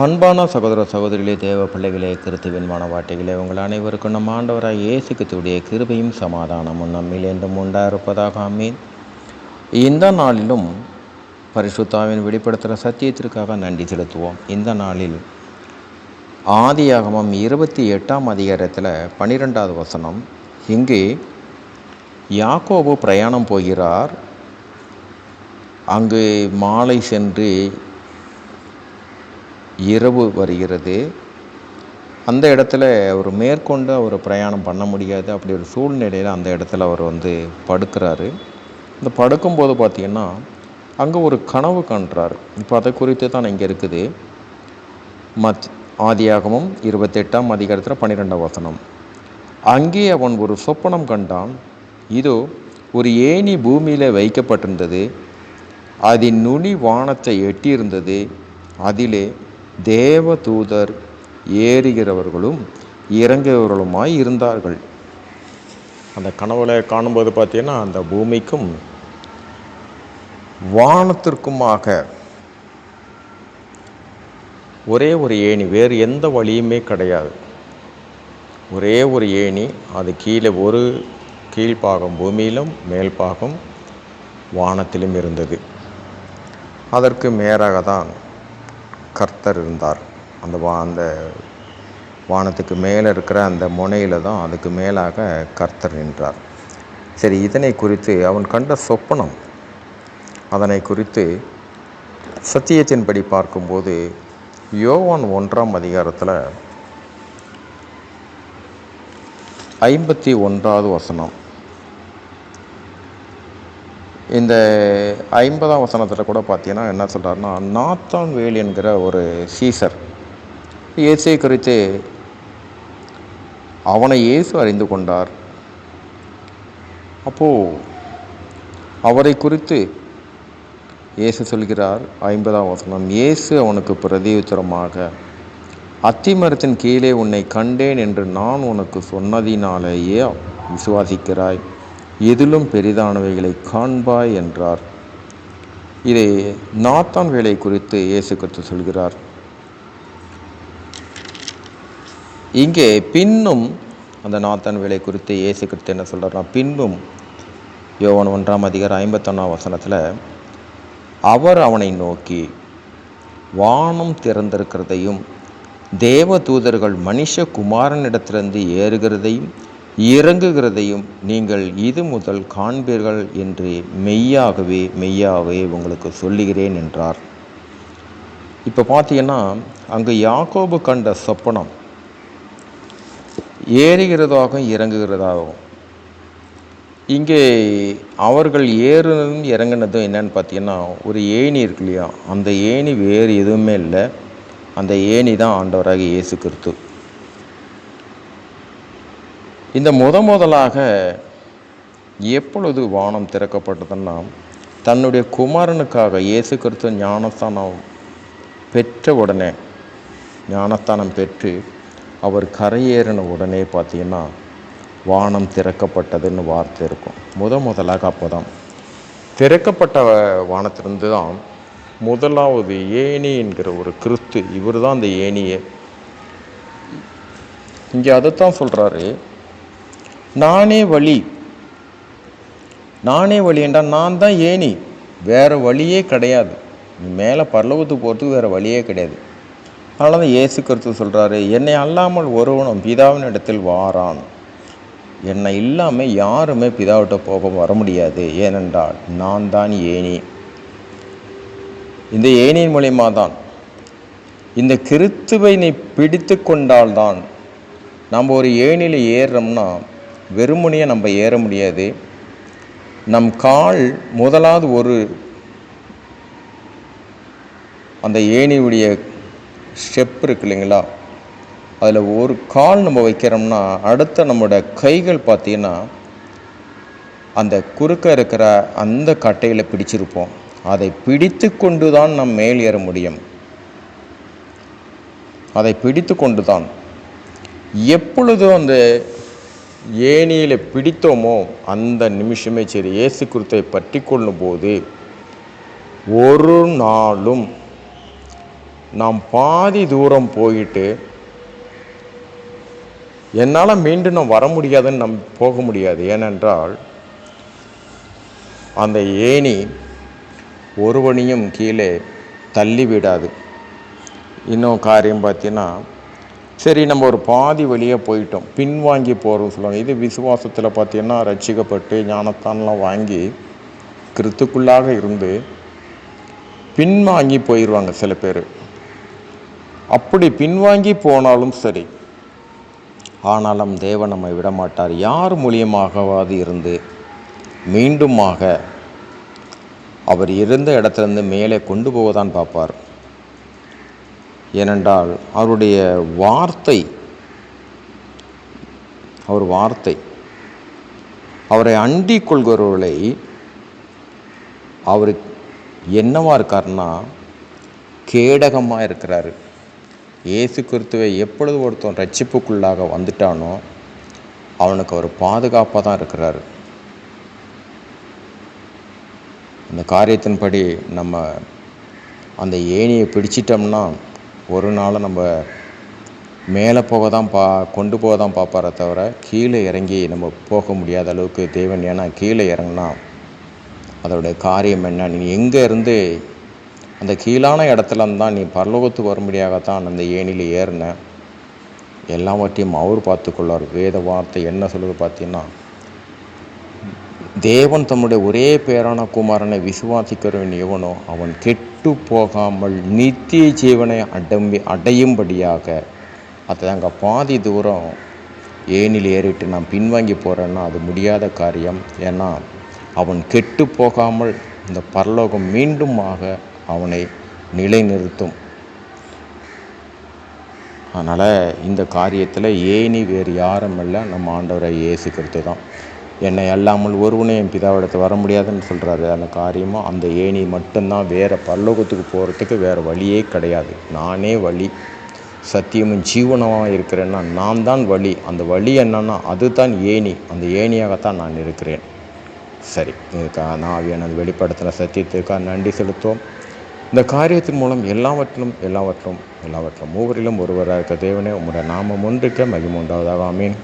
அன்பான சகோதர சகோதரிகளே, தேவ பிள்ளைகளே, கிறிஸ்துவின் மனவாட்டிகளே, உங்கள் அனைவருக்கும் நம் ஆண்டவராய் இயேசு கிறிஸ்துவுடைய கிருபையும் சமாதானமும் நம்மில் என்றும் உண்டாயிருப்பதாக. ஆமீன். இந்த நாளிலும் பரிசுத்தாவின் வெளிப்படுத்துகிற சத்தியத்திற்காக நன்றி செலுத்துவோம். இந்த நாளில் ஆதியாகமம் 28ஆம் அதிகாரத்தில் 12வது வசனம். இங்கு யாக்கோபு பிரயாணம் போகிறார். அங்கு மாலை சென்று இரவு வருகிறது. அந்த இடத்துல அவர் மேற்கொண்டு அவர் பிரயாணம் பண்ண முடியாது. அப்படி ஒரு சூழ்நிலையில் அந்த இடத்துல அவர் படுக்கிறாரு. இந்த படுக்கும்போது பார்த்திங்கன்னா அங்கே ஒரு கனவு காண்றார். இப்போ அதை குறித்து தான் இங்கே இருக்குது. ஆதியாகமம் 28ஆம் அதிகாரத்தில் 12ஆம் வசனம். அங்கே அவன் ஒரு சொப்பனம் கண்டான். இதோ ஒரு ஏணி பூமியில் வைக்கப்பட்டிருந்தது. அதன் நுனி வானத்தை எட்டியிருந்தது. அதிலே தேவ தூதர் ஏறுகிறவர்களும் இறங்குகிறவர்களுமாய் இருந்தார்கள். அந்த கனவுல காணும்போது பார்த்தீங்கன்னா அந்த பூமிக்கும் வானத்திற்குமாக ஒரே ஒரு ஏணி, வேறு எந்த வழியுமே கிடையாது. ஒரே ஒரு ஏணி, அது கீழே ஒரு கீழ்ப்பாகம் பூமியிலும் மேல் பாகம் வானத்திலும் இருந்தது. அதற்கு மேலாக தான் கர்த்தர் இருந்தார். அந்த வானத்துக்கு மேலே இருக்கிற அந்த முனையில் தான் அதுக்கு மேலாக கர்த்தர் நின்றார். சரி, இதனை குறித்து அவன் கண்ட சொப்பனம், அதனை குறித்து சத்தியத்தின்படி பார்க்கும்போது யோவான் 1ஆம் அதிகாரத்தில் 51வது வசனம். இந்த 50ஆம் வசனத்தில் கூட பார்த்தீங்கன்னா என்ன சொல்கிறாருன்னா, நாத்தான்வேல் என்கிற ஒரு சீசர் இயேசுவை குறித்து அவனை இயேசு அறிந்து கொண்டார். அப்போது அவரை குறித்து இயேசு சொல்கிறார். 50ஆம் வசனம். இயேசு அவனுக்கு பிரதியுத்தரமாக, அத்திமரத்தின் கீழே உன்னை கண்டேன் என்று நான் உனக்கு சொன்னதினாலேயே விசுவாசிக்கிறாய், எதிலும் பெரிதானவைகளை காண்பாய் என்றார். இதை நாத்தான்வேலை குறித்து இயேசு கிறிஸ்து சொல்கிறார். இங்கே பின்னும் அந்த நாத்தான்வேலை குறித்து இயேசு கிறிஸ்து என்ன சொல்கிறார்னா, பின்னும் யோவான் 1ஆம் அதிகாரம் 51ஆம் வசனத்தில் அவர் அவனை நோக்கி, வானம் திறந்திருக்கிறதையும் தேவ தூதர்கள் மனுஷகுமாரனிடத்திலிருந்து ஏறுகிறதையும் இறங்குகிறதையும் நீங்கள் இது முதல் காண்பீர்கள் என்று மெய்யாகவே மெய்யாகவே உங்களுக்கு சொல்லுகிறேன் என்றார். இப்போ பார்த்தீங்கன்னா அங்கு யாக்கோபு கண்ட சொப்பனம் ஏறுகிறதாகவும் இறங்குகிறதாகவும், இங்கே அவர்கள் ஏறுனதும் இறங்குனதும் என்னன்னு பார்த்தீங்கன்னா, ஒரு ஏணி இருக்கு இல்லையா, அந்த ஏணி வேறு எதுவுமே இல்லை. அந்த ஏணி தான் ஆண்டவராக இயேசு கிறிஸ்து. இந்த முதலாக எப்பொழுது வானம் திறக்கப்பட்டதுன்னா, தன்னுடைய குமாரனுக்காக இயேசு கிறிஸ்து ஞானஸ்தானம் பெற்ற உடனே, ஞானஸ்தானம் பெற்று அவர் கரையேறின உடனே பார்த்தீங்கன்னா வானம் திறக்கப்பட்டதுன்னு வார்த்தை இருக்கும். முதலாக அப்போ தான் திறக்கப்பட்ட வானத்திலிருந்து தான் முதலாவது ஏணி என்கிற ஒரு கிறிஸ்து, இவர் தான் அந்த ஏணியே. இங்கே அதைத்தான் சொல்கிறாரு, நானே வழி. நானே வழி என்றால் நான் தான் ஏணி, வேறு வழியே கிடையாது. மேலே பரலோகத்துக்கு போகிறதுக்கு வேறு வழியே கிடையாது. அதனால தான் இயேசு கிறிஸ்து சொல்கிறாரு, என்னை அல்லாமல் ஒருவனும் பிதாவின் இடத்தில் வாரான். என்னை இல்லாமல் யாருமே பிதாவிட்ட போக வர முடியாது. ஏனென்றால் நான் தான் ஏணி. இந்த ஏணியின் மூலியமாக தான், இந்த கிறிஸ்துவை நீ பிடித்து கொண்டால்தான் நம்ம ஒரு ஏணியில் ஏறுறோம்னா வெறுமனையாக நம்ம ஏற முடியாது. நம் கால் முதலாவது ஒரு அந்த ஏணியுடைய ஸ்டெப் இருக்கு இல்லைங்களா, அதில் ஒரு கால் நம்ம வைக்கிறோம்னா அடுத்த நம்மளோட கைகள் பார்த்திங்கன்னா அந்த குறுக்க இருக்கிற அந்த கட்டையில் பிடிச்சிருப்போம். அதை பிடித்து கொண்டு தான் நம் மேல் ஏற முடியும். அதை பிடித்து கொண்டு தான், எப்பொழுதும் அந்த ஏணியில் பிடித்தோமோ அந்த நிமிஷமே சரி, இயேசு கிறிஸ்துவை பற்றி கொள்ளும் போது ஒரு நாளும் நாம் பாதி தூரம் போயிட்டு என்னால் மீண்டும் நான் வர முடியாதுன்னு போக முடியாது. ஏனென்றால் அந்த ஏணி ஒருவனையும் கீழே தள்ளி விடாது. இன்னும் காரியம் பார்த்தீங்கன்னா, சரி நம்ம ஒரு பாதி வழியே போயிட்டோம், பின்வாங்கி போகிறோம்னு சொல்லுவாங்க. இது விசுவாசத்தில் பார்த்தீங்கன்னா ரட்சிக்கப்பட்டு ஞானத்தானெலாம் வாங்கி கிறிஸ்துக்குள்ளாக இருந்து பின்வாங்கி போயிடுவாங்க சில பேர். அப்படி பின்வாங்கி போனாலும் சரி, ஆனாலும் தேவன் நம்மை விடமாட்டார். யார் மூலியமாகவாது இருந்து மீண்டுமாக அவர் இருந்த இடத்துலேருந்து மேலே கொண்டு போவதான் பார்ப்பார். ஏனென்றால் அவருடைய வார்த்தை அவரை அண்டிக் கொள்கிறவர்களை அவர் என்னவா இருக்காருன்னா கேடகமாக இருக்கிறாரு. இயேசு கிறிஸ்துவை எப்பொழுது ஒருத்தன் ரட்சிப்புக்குள்ளாக வந்துட்டானோ அவனுக்கு அவர் பாதுகாப்பாக தான் இருக்கிறாரு. அந்த காரியத்தின்படி நம்ம அந்த ஏணியை பிடிச்சிட்டோம்னா ஒரு நாள் நம்ம மேலே போக தான் கொண்டு போக தான் பார்ப்பாரே தவிர கீழே இறங்கி நம்ம போக முடியாத அளவுக்கு தேவன். ஏன்னா கீழே இறங்கினா அதோடைய காரியம் என்ன, நீ எங்கே இருந்து அந்த கீழான இடத்துல இருந்தால் நீ பரலோகத்துக்கு வரும்படியாகத்தான் அந்த ஏணியில் ஏறின, எல்லாவற்றையும் அவர் பார்த்துக்கொள்ளார். வேத வார்த்தை என்ன சொல்லுது பார்த்தீங்கன்னா, தேவன் தம்முடைய ஒரே பேரான குமாரனை விசுவாசிக்கிறவன் எவனோ அவன் கெட்டு போகாமல் நித்திய ஜீவனை அடையும்படியாக. அங்கே பாதி தூரம் ஏனில் ஏறிட்டு நான் பின்வாங்கி போகிறேன்னா அது முடியாத காரியம். ஏன்னா அவன் கெட்டு போகாமல் இந்த பரலோகம் மீண்டுமாக அவனை நிலைநிறுத்தும். அதனால் இந்த காரியத்தில் ஏணி வேறு யாரும் இல்லை, நம்ம ஆண்டவரை இயேசு கிறிஸ்து தான். என்னை அல்லாமல் ஒருவனே என் பிதாவிடத்து வர முடியாதுன்னு சொல்கிறாரு. அந்த காரியமாக அந்த ஏணி மட்டும்தான். வேறு பரலோகத்துக்கு போகிறதுக்கு வேறு வழியே கிடையாது. நானே வழி சத்தியமும் ஜீவனமாக இருக்கிறேன்னா நான் தான் வழி. அந்த வழி என்னன்னா அதுதான் ஏணி. அந்த ஏணியாகத்தான் நான் இருக்கிறேன். சரி, இதுக்காக நான் எனது வெளிப்படுத்தின சத்தியத்திற்காக நன்றி செலுத்துவோம். இந்த காரியத்தின் மூலம் எல்லாவற்றிலும் மூவரிலும் ஒருவராக இருக்க தேவனே உம்முடைய நாமம் ஒன்றுக்க மகிமை உண்டாவதாக. ஆமீன்.